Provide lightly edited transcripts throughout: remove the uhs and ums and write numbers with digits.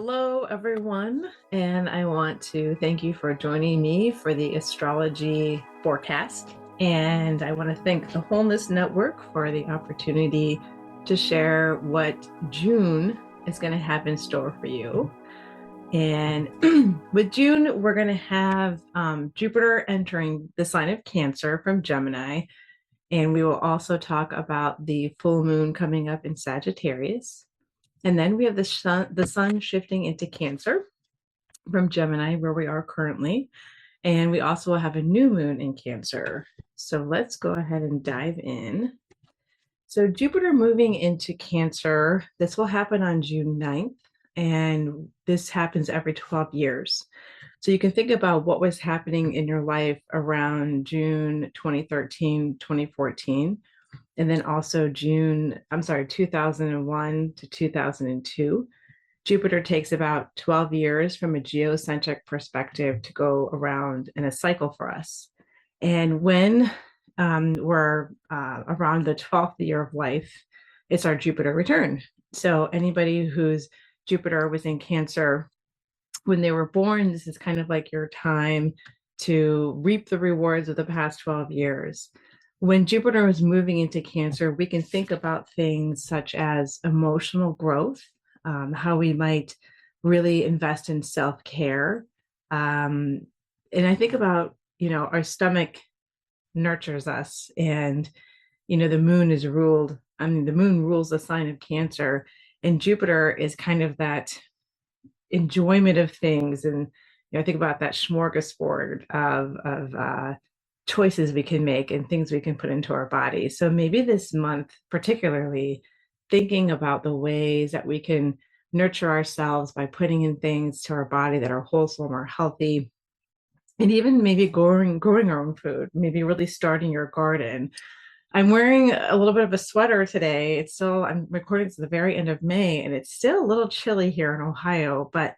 Hello, everyone, and I want to thank you for joining me for the astrology forecast. And I want to thank the Wholeness Network for the opportunity to share what June is going to have in store for you. And with June, we're going to have Jupiter entering the sign of Cancer from Gemini. And we will also talk about the full moon coming up in Sagittarius. And then we have the sun shifting into Cancer from Gemini, where we are currently. And we also have a new moon in Cancer. So let's go ahead and dive in. So Jupiter moving into Cancer, this will happen on June 9th. And this happens every 12 years. So you can think about what was happening in your life around June 2013, 2014. And then also 2001 to 2002. Jupiter takes about 12 years from a geocentric perspective to go around in a cycle for us. And when we're around the 12th year of life, it's our Jupiter return. So anybody whose Jupiter was in Cancer when they were born, this is kind of like your time to reap the rewards of the past 12 years. When Jupiter is moving into Cancer, we can think about things such as emotional growth, how we might really invest in self-care. And I think about, our stomach nurtures us, and, the moon rules the sign of Cancer, and Jupiter is kind of that enjoyment of things. And I think about that smorgasbord of choices we can make and things we can put into our body. So maybe this month, particularly thinking about the ways that we can nurture ourselves by putting in things to our body that are wholesome or healthy, and even maybe growing our own food, maybe really starting your garden. I'm wearing a little bit of a sweater today. I'm recording to the very end of May, and it's still a little chilly here in Ohio, but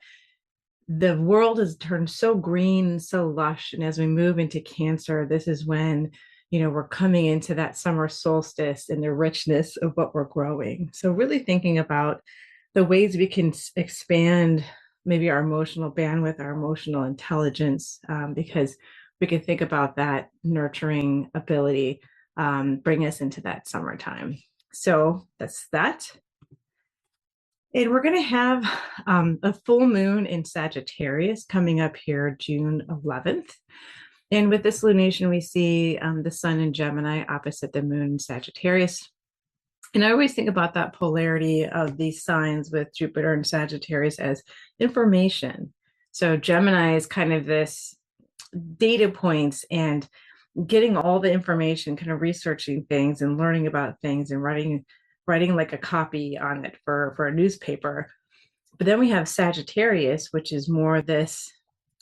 the world has turned so green and so lush. And as we move into Cancer, this is when, we're coming into that summer solstice and the richness of what we're growing. So really thinking about the ways we can expand maybe our emotional bandwidth, our emotional intelligence, because we can think about that nurturing ability, bring us into that summertime. So that's that. And we're going to have a full moon in Sagittarius coming up here June 11th. And with this lunation, we see the sun in Gemini opposite the moon in Sagittarius. And I always think about that polarity of these signs with Jupiter and Sagittarius as information. So Gemini is kind of this data points and getting all the information, kind of researching things and learning about things and writing like a copy on it for a newspaper. But then we have Sagittarius, which is more this,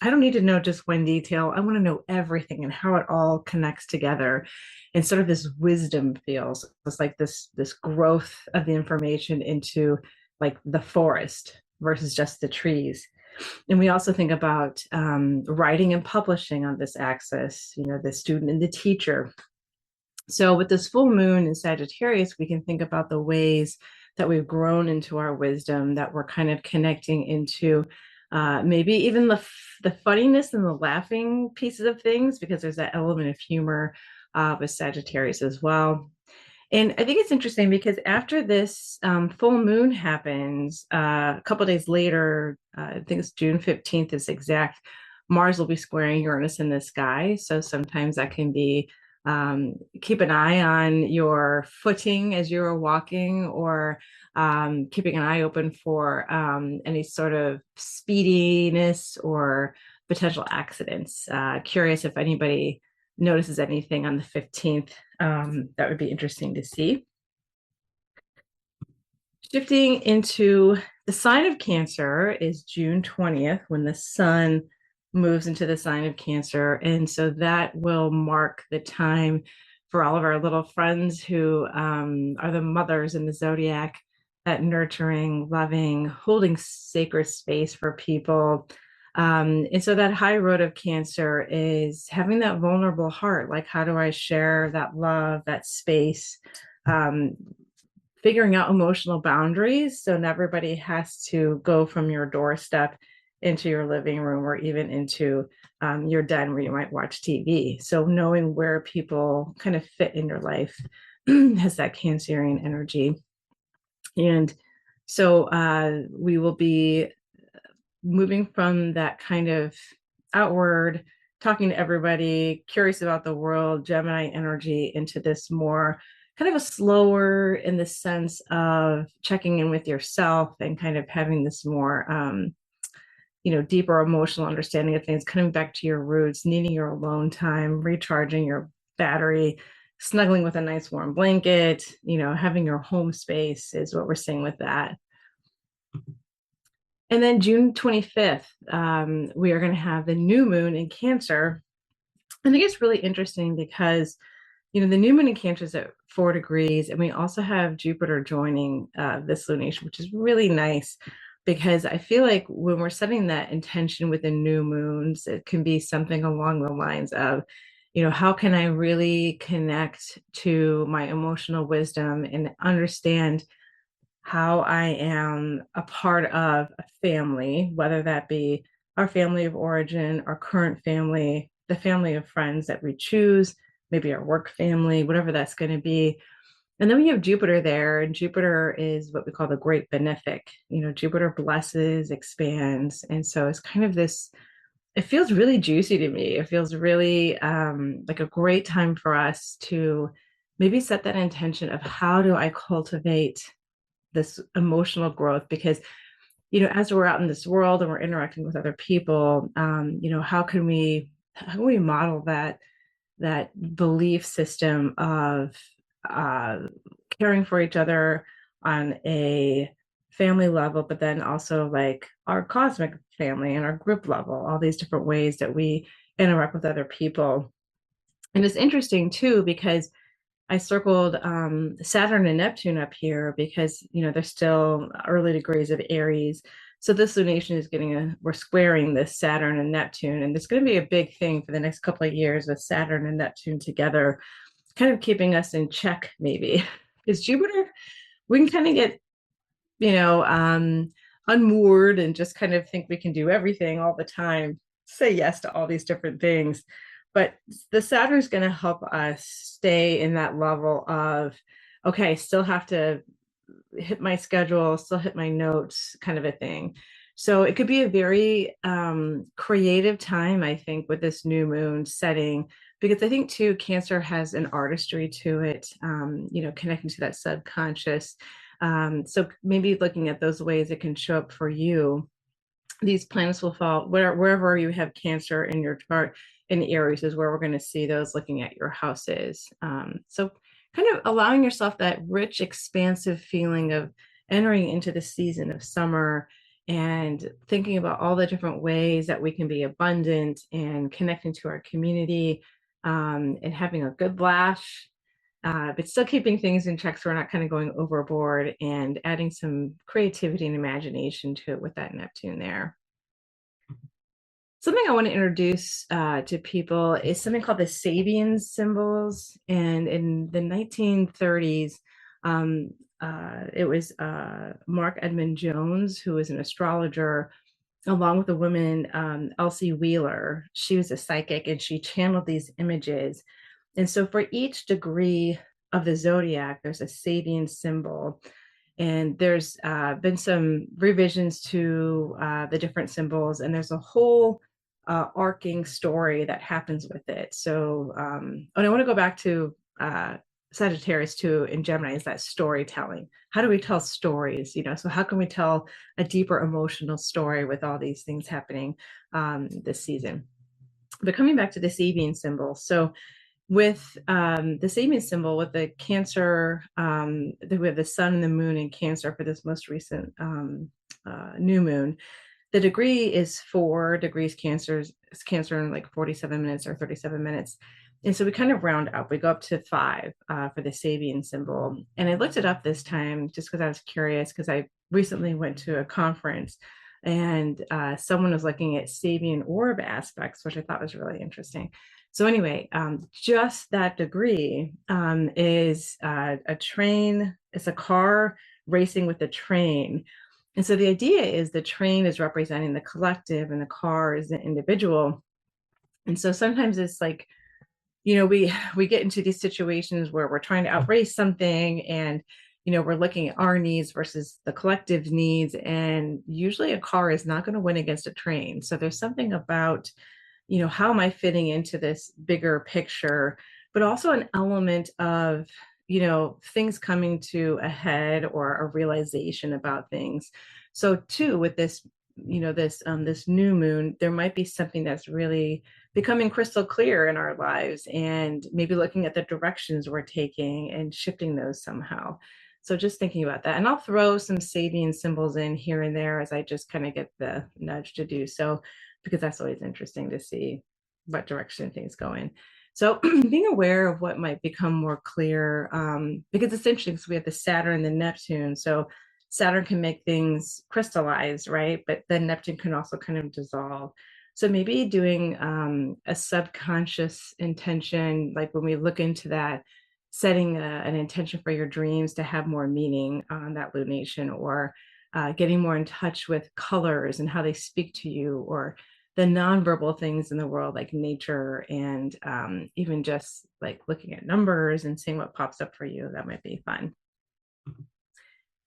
I don't need to know just one detail. I want to know everything and how it all connects together. And sort of this wisdom feels. It's like this growth of the information into like the forest versus just the trees. And we also think about writing and publishing on this axis, the student and the teacher. So with this full moon in Sagittarius, we can think about the ways that we've grown into our wisdom, that we're kind of connecting into maybe even the funniness and the laughing pieces of things, because there's that element of humor with Sagittarius as well. And I think it's interesting because after this full moon happens, a couple of days later, I think it's June 15th is exact, Mars will be squaring Uranus in the sky. So sometimes that can be keep an eye on your footing as you're walking, or keeping an eye open for any sort of speediness or potential accidents. Curious if anybody notices anything on the 15th. That would be interesting to see. Shifting into the sign of Cancer is June 20th, when the sun moves into the sign of Cancer. And so that will mark the time for all of our little friends who are the mothers in the zodiac, that nurturing, loving, holding sacred space for people. And so that high road of Cancer is having that vulnerable heart. Like, how do I share that love, that space, figuring out emotional boundaries so not everybody has to go from your doorstep into your living room or even into your den where you might watch TV. So knowing where people kind of fit in your life has that Cancerian energy. And so we will be moving from that kind of outward, talking to everybody, curious about the world, Gemini energy, into this more kind of a slower in the sense of checking in with yourself and kind of having this more, deeper emotional understanding of things, coming back to your roots, needing your alone time, recharging your battery, snuggling with a nice warm blanket, having your home space is what we're seeing with that. And then June 25th, we are going to have the new moon in Cancer. I think it's really interesting because, the new moon in Cancer is at 4 degrees, and we also have Jupiter joining this lunation, which is really nice because I feel like when we're setting that intention with the new moons, it can be something along the lines of, how can I really connect to my emotional wisdom and understand how I am a part of a family, whether that be our family of origin, our current family, the family of friends that we choose, maybe our work family, whatever that's going to be. And then we have Jupiter there, and Jupiter is what we call the great benefic. Jupiter blesses, expands. And so it's kind of this, it feels really juicy to me. It feels really like a great time for us to maybe set that intention of how do I cultivate this emotional growth, because as we're out in this world and we're interacting with other people, how can we model that belief system of uh, caring for each other on a family level, but then also like our cosmic family and our group level, all these different ways that we interact with other people. And it's interesting too because I circled Saturn and Neptune up here because, they're still early degrees of Aries. So this lunation is we're squaring this Saturn and Neptune. And it's going to be a big thing for the next couple of years with Saturn and Neptune together, kind of keeping us in check, maybe. Because Jupiter, we can kind of get, unmoored and just kind of think we can do everything all the time, say yes to all these different things. But the Saturn is going to help us stay in that level of, okay, still have to hit my schedule, still hit my notes, kind of a thing. So it could be a very creative time, I think, with this new moon setting, because I think too, Cancer has an artistry to it, connecting to that subconscious. So maybe looking at those ways it can show up for you. These planets will fall wherever you have Cancer in your chart. In Aries is where we're going to see those looking at your houses. So kind of allowing yourself that rich, expansive feeling of entering into the season of summer and thinking about all the different ways that we can be abundant and connecting to our community, and having a good laugh, but still keeping things in check so we're not kind of going overboard, and adding some creativity and imagination to it with that Neptune there. Something I want to introduce to people is something called the Sabian symbols. And in the 1930s, it was Mark Edmund Jones, who was an astrologer, along with a woman, Elsie Wheeler. She was a psychic and she channeled these images. And so for each degree of the zodiac, there's a Sabian symbol. And there's been some revisions to the different symbols, and there's a whole arcing story that happens with it. So, and I want to go back to Sagittarius too in Gemini, is that storytelling. How do we tell stories? So how can we tell a deeper emotional story with all these things happening this season? But coming back to the Sabian symbol, so with the Sabian symbol, with the Cancer, we have the sun and the moon in Cancer for this most recent new moon. The degree is 4 degrees Cancer in like 47 minutes or 37 minutes. And so we kind of round up. We go up to 5 for the Sabian symbol. And I looked it up this time just because I was curious, because I recently went to a conference and someone was looking at Sabian orb aspects, which I thought was really interesting. So anyway, just that degree is a train. It's a car racing with a train. And so the idea is the train is representing the collective and the car is the individual. And so sometimes it's like, we get into these situations where we're trying to outrace something, and we're looking at our needs versus the collective's needs, and usually a car is not going to win against a train. So there's something about, how am I fitting into this bigger picture, but also an element of, things coming to a head or a realization about things. So too, with this, this new moon, there might be something that's really becoming crystal clear in our lives, and maybe looking at the directions we're taking and shifting those somehow. So just thinking about that. And I'll throw some Sabian symbols in here and there as I just kind of get the nudge to do so, because that's always interesting to see what direction things go in. So being aware of what might become more clear, because it's interesting because we have the Saturn and the Neptune. So Saturn can make things crystallize, right? But then Neptune can also kind of dissolve. So maybe doing a subconscious intention, like when we look into that, setting an intention for your dreams to have more meaning on that lunation, or getting more in touch with colors and how they speak to you, or the nonverbal things in the world like nature, and even just like looking at numbers and seeing what pops up for you. That might be fun.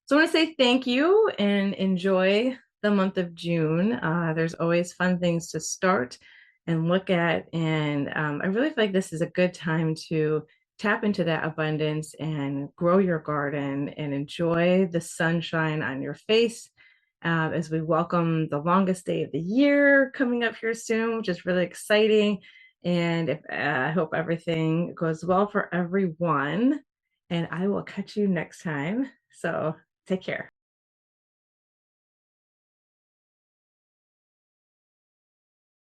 So I want to say thank you and enjoy the month of June. There's always fun things to start and look at. And I really feel like this is a good time to tap into that abundance and grow your garden and enjoy the sunshine on your face, as we welcome the longest day of the year coming up here soon, which is really exciting. And I hope everything goes well for everyone. And I will catch you next time. So take care.